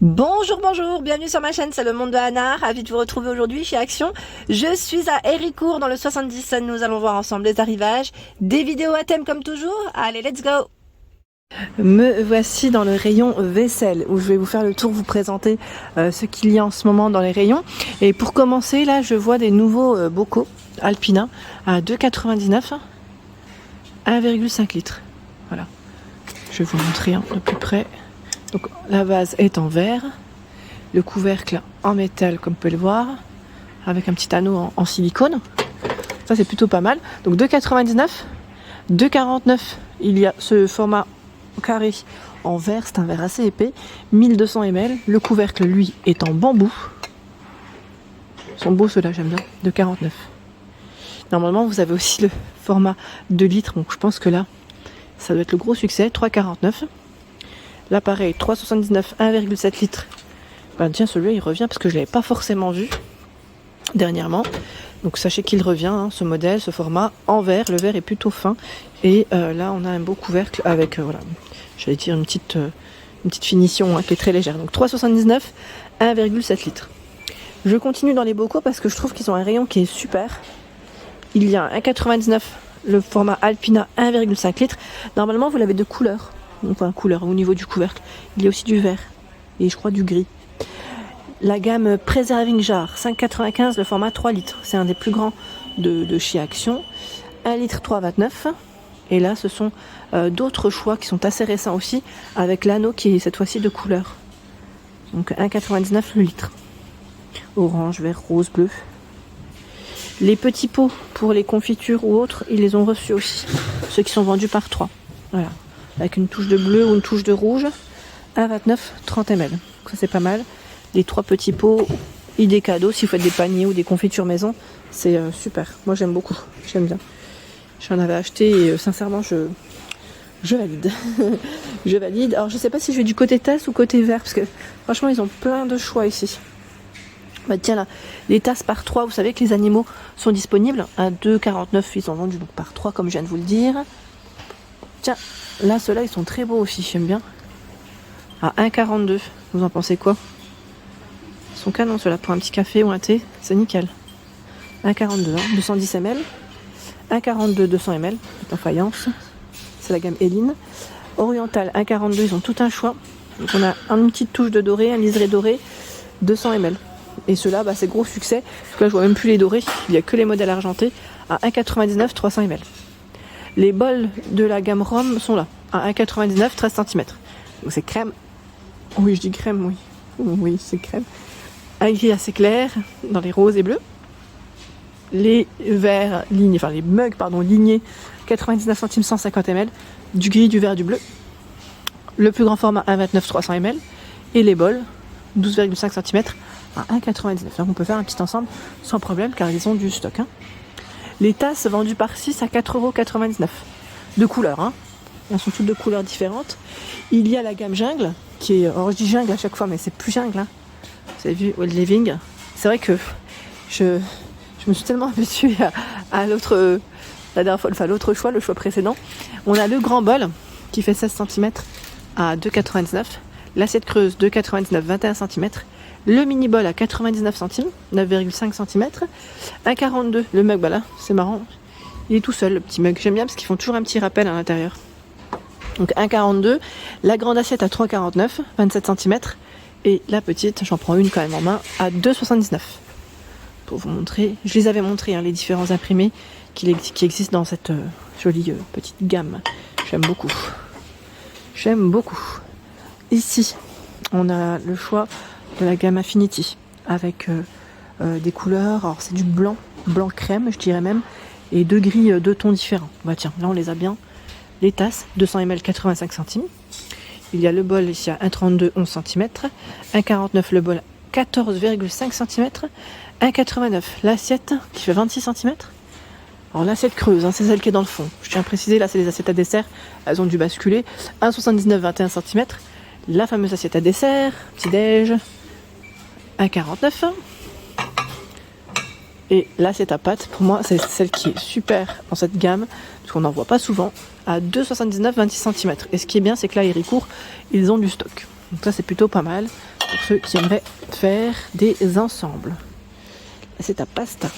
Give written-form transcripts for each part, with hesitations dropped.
Bonjour, bonjour, bienvenue sur ma chaîne, c'est le monde de Anna, ravi de vous retrouver aujourd'hui chez Action. Je suis à Héricourt dans le 70, nous allons voir ensemble les arrivages, des vidéos à thème comme toujours, allez let's go. Me voici dans le rayon vaisselle où je vais vous faire le tour, vous présenter ce qu'il y a en ce moment dans les rayons. Et pour commencer, là je vois des nouveaux bocaux Alpina à 2,99, 1,5 litres. Voilà, je vais vous montrer de plus près. Donc la vase est en verre, le couvercle en métal comme vous pouvez le voir, avec un petit anneau en silicone. Ça c'est plutôt pas mal. Donc 2,99, 2,49, il y a ce format carré en verre, c'est un verre assez épais, 1200 ml. Le couvercle lui est en bambou. Ils sont beaux ceux-là, j'aime bien, 2,49. Normalement vous avez aussi le format 2 litres, donc je pense que là ça doit être le gros succès, 3,49. Là pareil, 3,79, 1,7 litres. Ben tiens, celui-là il revient parce que je ne l'avais pas forcément vu dernièrement. Donc sachez qu'il revient, ce modèle, ce format en verre. Le verre est plutôt fin. Et là on a un beau couvercle avec, voilà, j'allais dire une petite finition qui est très légère. Donc 3,79, 1,7 litres. Je continue dans les bocaux parce que je trouve qu'ils ont un rayon qui est super. Il y a 1,99, le format Alpina 1,5 litres. Normalement vous l'avez de couleur. Enfin couleur au niveau du couvercle, il y a aussi du vert et je crois du gris. La gamme Preserving Jar 5,95, le format 3 litres, c'est un des plus grands de chez Action, 1 litre 3,29. Et là ce sont d'autres choix qui sont assez récents aussi, avec l'anneau qui est cette fois-ci de couleur. Donc 1,99 le litre, orange, vert, rose, bleu. Les petits pots pour les confitures ou autres, ils les ont reçus aussi, ceux qui sont vendus par 3. Voilà, avec une touche de bleu ou une touche de rouge, 1,29, 30 ml. Donc ça c'est pas mal. Les 3 petits pots, idée cadeau, si vous faites des paniers ou des confitures maison, c'est super. Moi j'aime beaucoup, j'aime bien. J'en avais acheté et sincèrement je valide. Je valide. Alors je sais pas si je vais du côté tasse ou côté verre, parce que franchement ils ont plein de choix ici. Bah tiens là, les tasses par 3, vous savez que les animaux sont disponibles. À 2,49 ils sont vendus donc par 3 comme je viens de vous le dire. Tiens, là, ceux-là, ils sont très beaux aussi, j'aime bien. À 1,42, vous en pensez quoi? Ils sont canons, ceux-là, pour un petit café ou un thé, c'est nickel. 1,42, 210 ml. 1,42, 200 ml, en faïence. C'est la gamme Eline. Oriental, 1,42, ils ont tout un choix. Donc on a une petite touche de doré, un liseré doré, 200 ml. Et ceux-là, bah, c'est gros succès. Parce que là, je vois même plus les dorés, il n'y a que les modèles argentés. À 1,99, 300 ml. Les bols de la gamme Rome sont là, à 1,99, 13 cm. Donc c'est crème. Oui, je dis crème, oui. Oui, c'est crème. Un gris assez clair, dans les roses et bleus. Les verres lignés, enfin les mugs, pardon, lignés, 99 centimes, 150 ml. Du gris, du vert, du bleu. Le plus grand format, 1,29, 300 ml. Et les bols, 12,5 cm, à 1,99. Donc on peut faire un petit ensemble sans problème, car ils ont du stock. Les tasses vendues par 6 à 4,99 €. De couleurs, hein. Elles sont toutes de couleurs différentes. Il y a la gamme jungle, qui est... Alors je dis jungle à chaque fois, mais c'est plus jungle. Hein. Vous avez vu, Old Living. C'est vrai que je me suis tellement habituée à l'autre... la dernière fois, enfin l'autre choix, le choix précédent. On a le grand bol, qui fait 16 cm à 2,99 €. L'assiette creuse, 2,99, 21 cm. Le mini bol à 99 centimes, 9,5 cm. 1,42 le mug, bah là, c'est marrant. Il est tout seul, le petit mug. J'aime bien parce qu'ils font toujours un petit rappel à l'intérieur. Donc 1,42. La grande assiette à 3,49, 27 cm. Et la petite, j'en prends une quand même en main, à 2,79. Pour vous montrer, je les avais montrés, hein, les différents imprimés qui existent dans cette jolie petite gamme. J'aime beaucoup. J'aime beaucoup. Ici, on a le choix de la gamme Infinity avec des couleurs, alors c'est du blanc crème je dirais même, et 2 gris, 2 tons différents. Bah tiens, là on les a bien. Les tasses, 200 ml, 85 centimes. Il y a le bol ici à 1,32, 11 cm. 1,49 le bol, 14,5 cm. 1,89 l'assiette qui fait 26 cm. Alors l'assiette creuse, hein, c'est celle qui est dans le fond. Je tiens à préciser, là c'est les assiettes à dessert, elles ont dû basculer. 1,79, 21 cm. La fameuse assiette à dessert, petit déj, 1,49. Et l'assiette à pâtes, pour moi, c'est celle qui est super dans cette gamme, parce qu'on n'en voit pas souvent, à 2,79, 26 cm. Et ce qui est bien, c'est que là, Héricourt, ils ont du stock. Donc ça, c'est plutôt pas mal. pour ceux qui aimeraient faire des ensembles. C'est à pasta.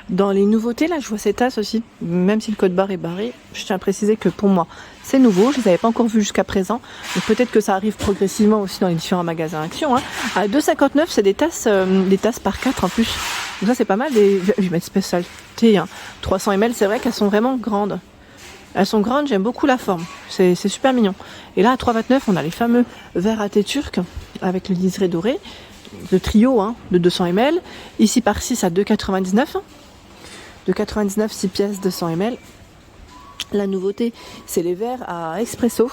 Dans les nouveautés, là, je vois ces tasses aussi, même si le code barre est barré. Je tiens à préciser que pour moi, c'est nouveau. Je ne les avais pas encore vus jusqu'à présent. Donc peut-être que ça arrive progressivement aussi dans les différents magasins Action. Hein. À 2,59 €, c'est des tasses par 4 en plus. Donc ça, c'est pas mal. Je vais mettre spécialité. Hein. 300 ml, c'est vrai qu'elles sont vraiment grandes. Elles sont grandes, j'aime beaucoup la forme. C'est super mignon. Et là, à 3,29 €, on a les fameux verres à thé turc avec le liseré doré. Le trio hein, de 200 ml. Ici par 6 à 2,99 €. 2,99 €, 6 pièces, 200 ml. La nouveauté, c'est les verres à espresso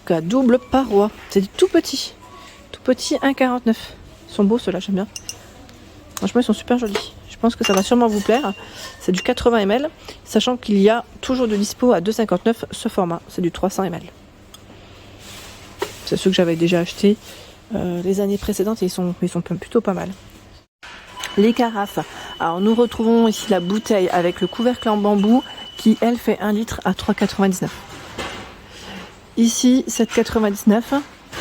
à double paroi. C'est tout petit. Tout petit, 1,49 €. Ils sont beaux ceux-là, j'aime bien. Franchement, ils sont super jolis. Je pense que ça va sûrement vous plaire. C'est du 80 ml, sachant qu'il y a toujours de dispo à 2,59 € ce format. C'est du 300 ml. C'est ceux que j'avais déjà achetés les années précédentes et ils sont plutôt pas mal. Les carafes. Alors nous retrouvons ici la bouteille avec le couvercle en bambou qui elle fait 1 litre à 3,99 €. Ici 7,99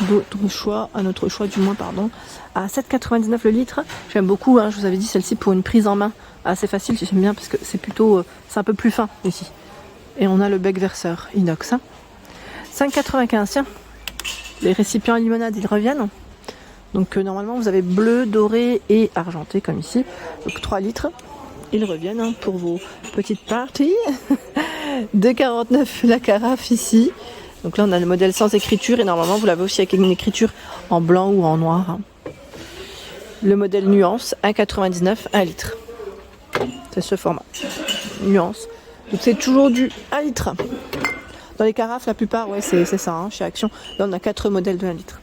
€, un autre choix du moins pardon, à 7,99 € le litre. J'aime beaucoup, hein, je vous avais dit celle-ci pour une prise en main assez facile, j'aime bien parce que c'est plutôt c'est un peu plus fin ici. Et on a le bec verseur inox. 5,95 €, tiens. Les récipients à limonade ils reviennent. Donc normalement vous avez bleu, doré et argenté comme ici. Donc 3 litres. Ils reviennent hein, pour vos petites parties. 2,49 € la carafe ici. Donc là on a le modèle sans écriture et normalement vous l'avez aussi avec une écriture en blanc ou en noir. Hein. Le modèle nuance, 1,99 €, 1 litre. C'est ce format. Nuance. Donc c'est toujours du 1 litre. Dans les carafes la plupart, ouais c'est ça, hein, chez Action. Là on a 4 modèles de 1 litre.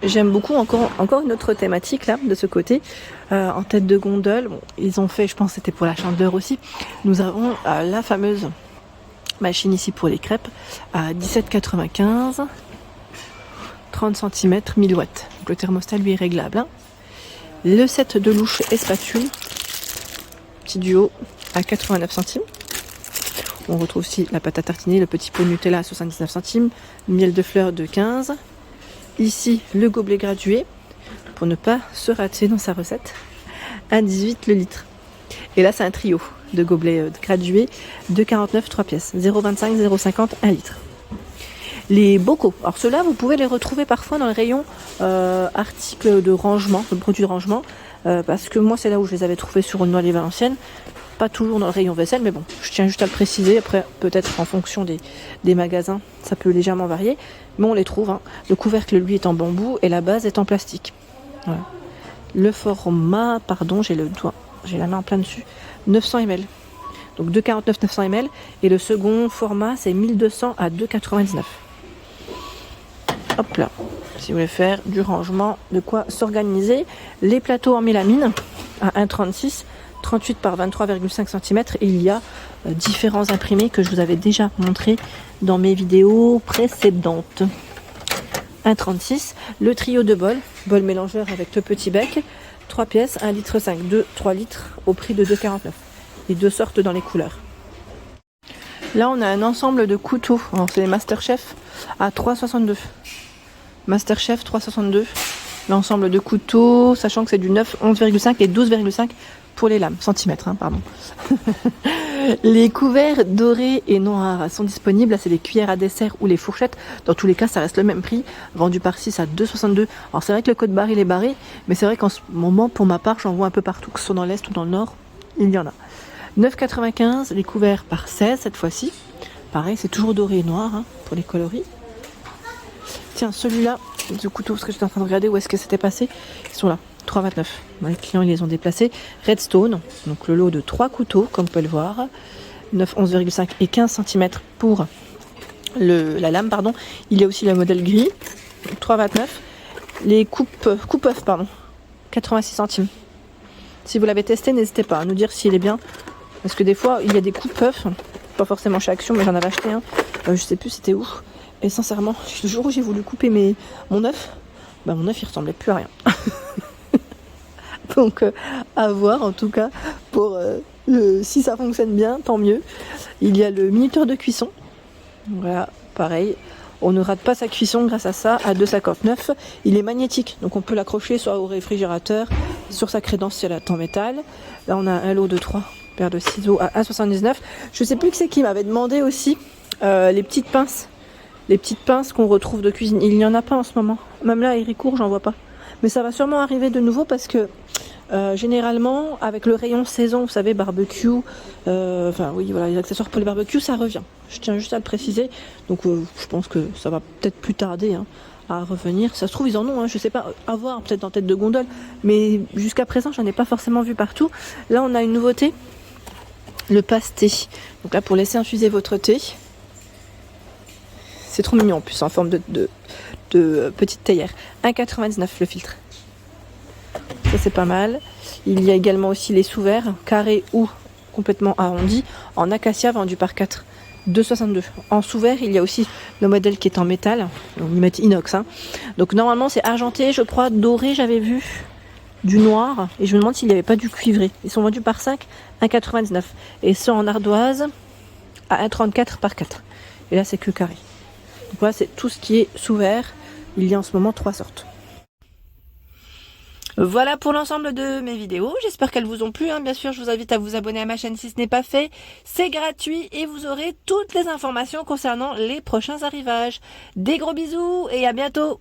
J'aime beaucoup encore une autre thématique là de ce côté en tête de gondole. Bon, ils ont fait, je pense que c'était pour la chandeleur aussi. Nous avons la fameuse machine ici pour les crêpes à 17,95 €, 30 cm, 1000 watts. Donc le thermostat lui est réglable. Hein. Le set de louche et spatule, petit duo à 89 centimes. On retrouve aussi la pâte à tartiner, le petit pot de Nutella à 79 centimes, miel de fleurs de 15. Ici, le gobelet gradué, pour ne pas se rater dans sa recette, à 18 € le litre. Et là, c'est un trio de gobelets gradués, 2,49 €, 3 pièces, 0,25, 0,50, 1 litre. Les bocaux, alors ceux-là, vous pouvez les retrouver parfois dans le rayon articles de rangement, de produits de rangement, parce que moi, c'est là où je les avais trouvés sur Aulnoy les Valenciennes. Pas toujours dans le rayon vaisselle, mais bon, je tiens juste à le préciser. Après, peut-être en fonction des magasins, ça peut légèrement varier. Mais on les trouve. Hein. Le couvercle, lui, est en bambou et la base est en plastique. Voilà. Le format, pardon, j'ai la main en plein dessus, 900 ml. Donc 2,49 €, 900 ml. Et le second format, c'est 1200 à 2,99 €. Hop là. Si vous voulez faire du rangement, de quoi s'organiser. Les plateaux en mélamine à 1,36 €. 38 par 23,5 cm et il y a différents imprimés que je vous avais déjà montré dans mes vidéos précédentes. 1,36 €, le trio de bol mélangeur avec le petit bec, 3 pièces, 1,5 litre, 3 litres au prix de 2,49 €. Les deux sortes dans les couleurs. Là on a un ensemble de couteaux, c'est les Masterchef à 3,62 €. Masterchef 3,62 €, l'ensemble de couteaux, sachant que c'est du 9, 11,5 et 12,5 pour les lames, centimètres, hein, pardon. Les couverts dorés et noirs sont disponibles. Là, c'est les cuillères à dessert ou les fourchettes. Dans tous les cas, ça reste le même prix. Vendu par 6 à 2,62 €. Alors, c'est vrai que le code barre, il est barré. Mais c'est vrai qu'en ce moment, pour ma part, j'en vois un peu partout, que ce soit dans l'Est ou dans le Nord. Il y en a. 9,95 €, les couverts par 16 cette fois-ci. Pareil, c'est toujours doré et noir hein, pour les coloris. Tiens, celui-là, ce couteau, parce que j'étais en train de regarder où est-ce que c'était passé. Ils sont là. 3,29 €. Les clients ils les ont déplacés. Redstone, donc le lot de 3 couteaux, comme vous pouvez le voir. 9, 11,5 et 15 cm pour la lame, pardon. Il y a aussi le modèle gris, 3,29 €. Les coupe-œufs, 86 centimes. Si vous l'avez testé, n'hésitez pas à nous dire s'il est bien. Parce que des fois, il y a des coupe-œufs, pas forcément chez Action, mais j'en avais acheté un. Je sais plus c'était où. Et sincèrement, le jour où j'ai voulu couper mon œuf, mon œuf il ressemblait plus à rien. Donc à voir en tout cas pour si ça fonctionne bien, tant mieux. Il y a le minuteur de cuisson. Voilà, pareil. On ne rate pas sa cuisson grâce à ça, à 2,59 €. Il est magnétique, donc on peut l'accrocher soit au réfrigérateur, sur sa crédence si elle est en métal. Là on a un lot de 3 paires de ciseaux à 1,79 €. Je sais plus qui m'avait demandé aussi les petites pinces. Les petites pinces qu'on retrouve de cuisine. Il n'y en a pas en ce moment. Même là à Héricourt, j'en vois pas. Mais ça va sûrement arriver de nouveau parce que généralement, avec le rayon saison, vous savez, barbecue, enfin oui, voilà, les accessoires pour les barbecues, ça revient. Je tiens juste à le préciser. Donc je pense que ça va peut-être plus tarder à revenir. Ça se trouve, ils en ont, je sais pas, à voir, peut-être en tête de gondole. Mais jusqu'à présent, j'en ai pas forcément vu partout. Là, on a une nouveauté, le passe-thé. Donc là, pour laisser infuser votre thé. C'est trop mignon en plus, en forme de petite théière. 1,99 € le filtre. Ça c'est pas mal. Il y a également aussi les sous-verres, carrés ou complètement arrondis, en acacia vendu par 4. 2,62 €. En sous-verre, il y a aussi le modèle qui est en métal. Donc ils mettent inox. Donc normalement c'est argenté, je crois, doré, j'avais vu. Du noir. Et je me demande s'il n'y avait pas du cuivré. Ils sont vendus par 5, 1,99 €. Et ceux en ardoise à 1,34 € par 4. Et là c'est que carré. Donc voilà, c'est tout ce qui est sous verre. Il y a en ce moment 3 sortes. Voilà pour l'ensemble de mes vidéos. J'espère qu'elles vous ont plu. Bien sûr, je vous invite à vous abonner à ma chaîne si ce n'est pas fait. C'est gratuit et vous aurez toutes les informations concernant les prochains arrivages. Des gros bisous et à bientôt.